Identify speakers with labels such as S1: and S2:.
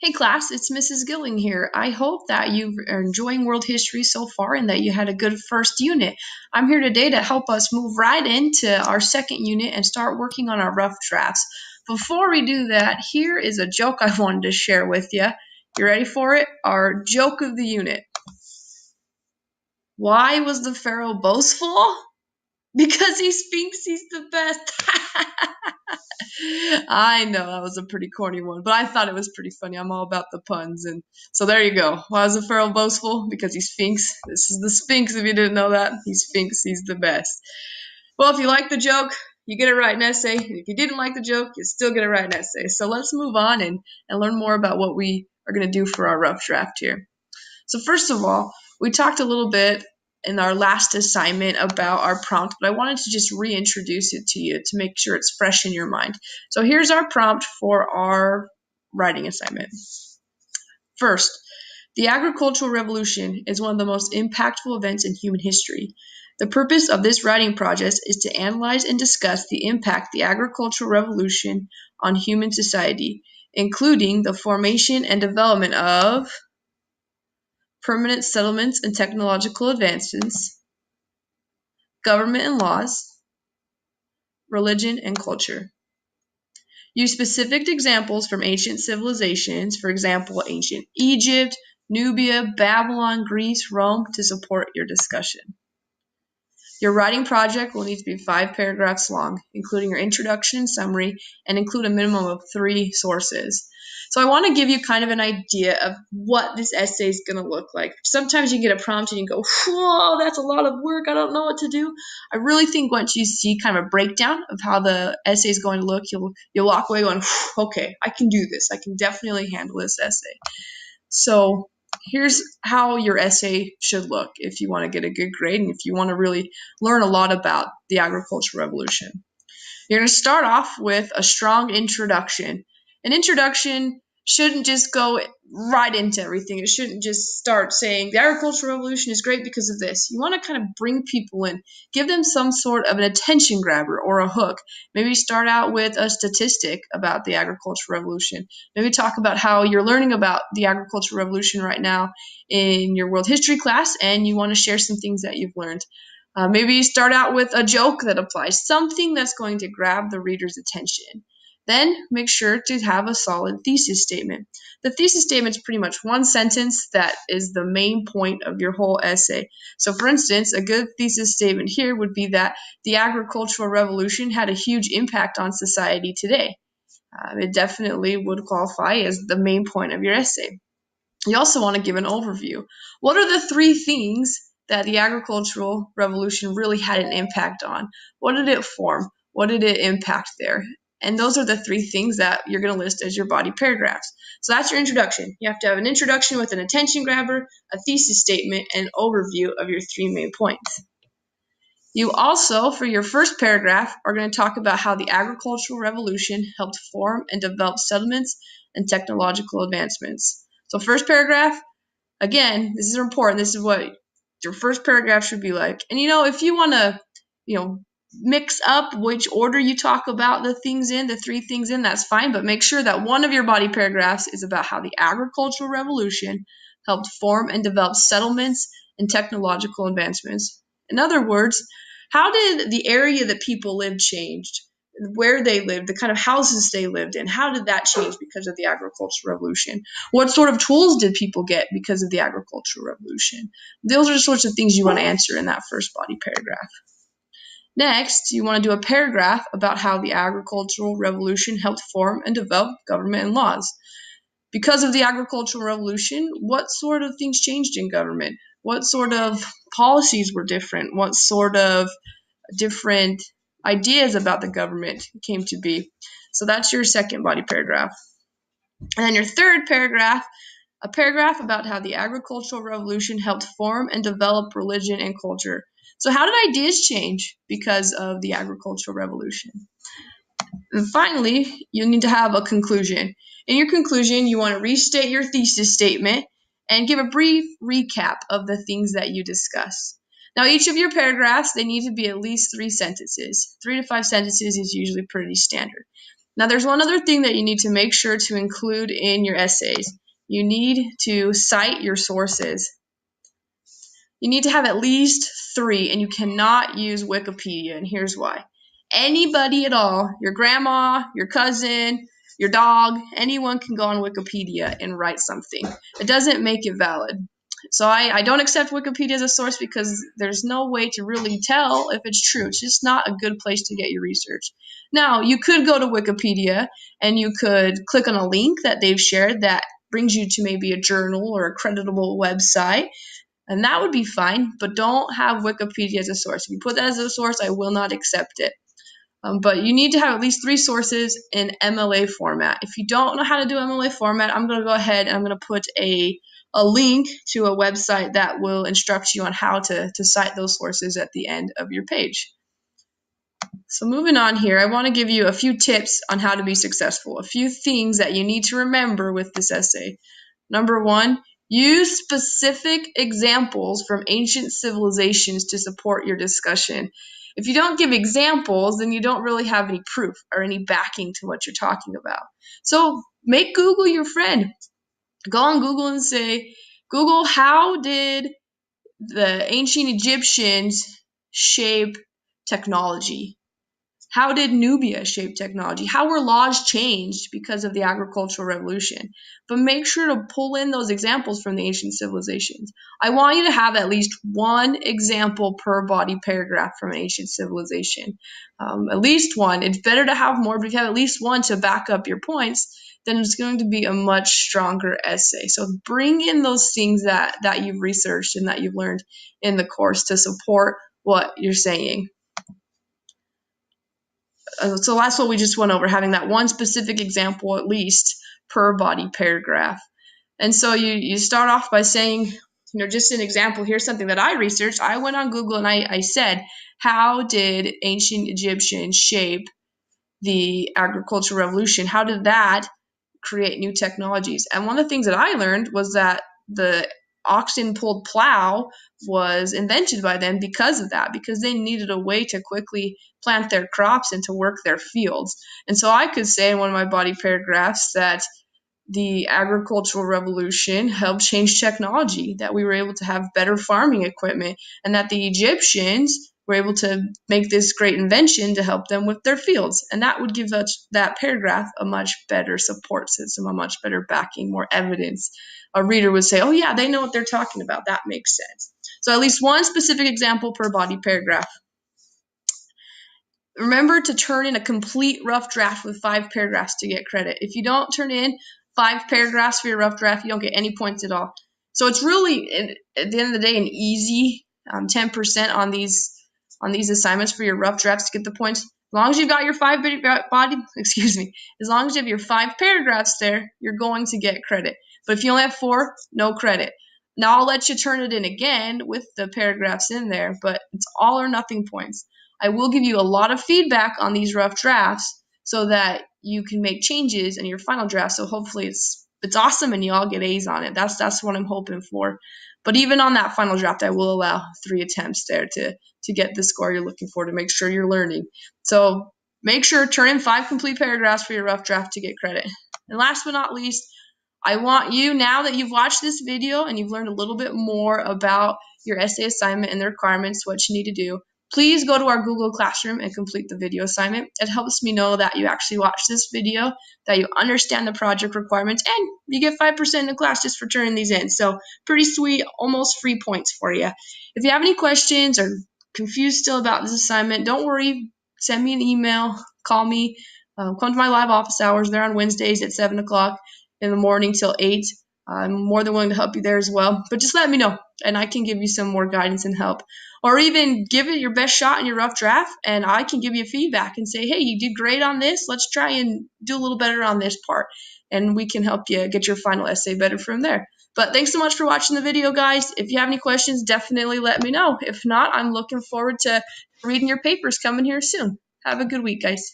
S1: Hey class, it's Mrs. Gilling here. I hope that you are enjoying world history so far and that you had a good first unit. I'm here today to help us move right into our second unit and start working on our rough drafts. Before we do that, here is a joke I wanted to share with you. You ready for it? Our joke of the unit. Why was the pharaoh boastful? Because he thinks he's the best. I know that was a pretty corny one, but I thought it was pretty funny. I'm all about the puns, and so there you go. Why is the pharaoh boastful? Because he's Sphinx. This is the Sphinx. If you didn't know that, he's Sphinx. He's the best. Well, if you like the joke, you get it right in essay. And if you didn't like the joke, you still get it right in essay. So let's move on and learn more about what we are going to do for our rough draft here. So first of all, we talked a little bit in our last assignment about our prompt, but I wanted to just reintroduce it to you to make sure it's fresh in your mind. So here's our prompt for our writing assignment. First, the agricultural revolution is one of the most impactful events in human history. The purpose of this writing project is to analyze and discuss the impact the agricultural revolution on human society, including the formation and development of permanent settlements and technological advancements, government and laws, religion and culture. Use specific examples from ancient civilizations, for example, ancient Egypt, Nubia, Babylon, Greece, Rome, to support your discussion. Your writing project will need to be 5 paragraphs long, including your introduction and summary, and include a minimum of 3 sources. So I want to give you kind of an idea of what this essay is going to look like. Sometimes you get a prompt and you go, whoa, that's a lot of work. I don't know what to do. I really think once you see kind of a breakdown of how the essay is going to look, you'll walk away going, okay, I can do this. I can definitely handle this essay. So here's how your essay should look if you want to get a good grade and if you want to really learn a lot about the agricultural revolution. You're going to start off with a strong introduction. An introduction shouldn't just go right into everything. It shouldn't just start saying the agricultural revolution is great because of this. You want to kind of bring people in, give them some sort of an attention grabber or a hook. Maybe start out with a statistic about the agricultural revolution. Maybe talk about how you're learning about the agricultural revolution right now in your world history class and you want to share some things that you've learned. Maybe start out with a joke that applies, something that's going to grab the reader's attention. Then make sure to have a solid thesis statement. The thesis statement is pretty much one sentence that is the main point of your whole essay. So for instance, a good thesis statement here would be that the agricultural revolution had a huge impact on society today. It definitely would qualify as the main point of your essay. You also want to give an overview. What are the 3 things that the agricultural revolution really had an impact on? What did it form? What did it impact there? And those are the 3 things that you're going to list as your body paragraphs. So that's your introduction. You have to have an introduction with an attention grabber, a thesis statement, and an overview of your 3 main points. You also, for your first paragraph, are going to talk about how the agricultural revolution helped form and develop settlements and technological advancements. So first paragraph, again, this is important. This is what your first paragraph should be like. And if you want to, mix up which order you talk about the 3 things in, that's fine. But make sure that one of your body paragraphs is about how the agricultural revolution helped form and develop settlements and technological advancements. In other words, how did the area that people lived changed? Where they lived, the kind of houses they lived in, how did that change because of the agricultural revolution? What sort of tools did people get because of the agricultural revolution? Those are the sorts of things you want to answer in that first body paragraph. Next, you want to do a paragraph about how the agricultural revolution helped form and develop government and laws. Because of the agricultural revolution, what sort of things changed in government? What sort of policies were different? What sort of different ideas about the government came to be? So that's your second body paragraph. And then your third paragraph, a paragraph about how the agricultural revolution helped form and develop religion and culture. So how did ideas change because of the agricultural revolution? And finally, you need to have a conclusion. In your conclusion, you want to restate your thesis statement and give a brief recap of the things that you discuss. Now, each of your paragraphs, they need to be at least 3 sentences. 3 to 5 sentences is usually pretty standard. Now, there's one other thing that you need to make sure to include in your essays. You need to cite your sources. You need to have at least 3, and you cannot use Wikipedia, and here's why. Anybody at all, your grandma, your cousin, your dog, anyone can go on Wikipedia and write something. It doesn't make it valid. So I don't accept Wikipedia as a source because there's no way to really tell if it's true. It's just not a good place to get your research. Now, you could go to Wikipedia and you could click on a link that they've shared that brings you to maybe a journal or a creditable website, and that would be fine, but don't have Wikipedia as a source. If you put that as a source, I will not accept it. But you need to have at least 3 sources in MLA format. If you don't know how to do MLA format, I'm going to go ahead and I'm going to put a link to a website that will instruct you on how to cite those sources at the end of your page. So moving on here, I want to give you a few tips on how to be successful, a few things that you need to remember with this essay. Number 1, use specific examples from ancient civilizations to support your discussion. If you don't give examples, then you don't really have any proof or any backing to what you're talking about. So make Google your friend. Go on Google and say, Google, how did the ancient Egyptians shape technology? How did Nubia shape technology? How were laws changed because of the agricultural revolution? But make sure to pull in those examples from the ancient civilizations. I want you to have at least 1 example per body paragraph from an ancient civilization. At least 1. It's better to have more, but if you have at least 1 to back up your points, then it's going to be a much stronger essay. So bring in those things that you've researched and that you've learned in the course to support what you're saying. So that's what we just went over, having that 1 specific example at least per body paragraph. And so you start off by saying, just an example, here's something that I researched. I went on Google and I said, how did ancient Egyptians shape the agricultural revolution? How did that create new technologies? And one of the things that I learned was that the oxen-pulled plow was invented by them because of that, because they needed a way to quickly plant their crops and to work their fields. And so I could say in one of my body paragraphs that the agricultural revolution helped change technology, that we were able to have better farming equipment, and that the Egyptians were able to make this great invention to help them with their fields. And that would give that paragraph a much better support system, a much better backing, more evidence. A reader would say, oh yeah, they know what they're talking about. That makes sense. So at least 1 specific example per body paragraph. Remember to turn in a complete rough draft with 5 paragraphs to get credit. If you don't turn in 5 paragraphs for your rough draft, you don't get any points at all. So it's really, at the end of the day, an easy 10% on these assignments for your rough drafts to get the points. As long as you've got your 5 as long as you have your 5 paragraphs there, you're going to get credit. But if you only have 4, no credit. Now I'll let you turn it in again with the paragraphs in there, but it's all or nothing points. I will give you a lot of feedback on these rough drafts so that you can make changes in your final draft. So hopefully it's awesome and you all get A's on it. That's what I'm hoping for. But even on that final draft, I will allow 3 attempts there to get the score you're looking for, to make sure you're learning. So make sure to turn in 5 complete paragraphs for your rough draft to get credit. And last but not least, I want you, now that you've watched this video and you've learned a little bit more about your essay assignment and the requirements, what you need to do, please go to our Google Classroom and complete the video assignment. It helps me know that you actually watched this video, that you understand the project requirements, and you get 5% in the class just for turning these in. So pretty sweet, almost free points for you. If you have any questions or confused still about this assignment, don't worry. Send me an email, call me, come to my live office hours. They're on Wednesdays at 7 o'clock in the morning till 8. I'm more than willing to help you there as well. But just let me know, and I can give you some more guidance and help. Or even give it your best shot in your rough draft, and I can give you feedback and say, hey, you did great on this. Let's try and do a little better on this part. And we can help you get your final essay better from there. But thanks so much for watching the video, guys. If you have any questions, definitely let me know. If not, I'm looking forward to reading your papers coming here soon. Have a good week, guys.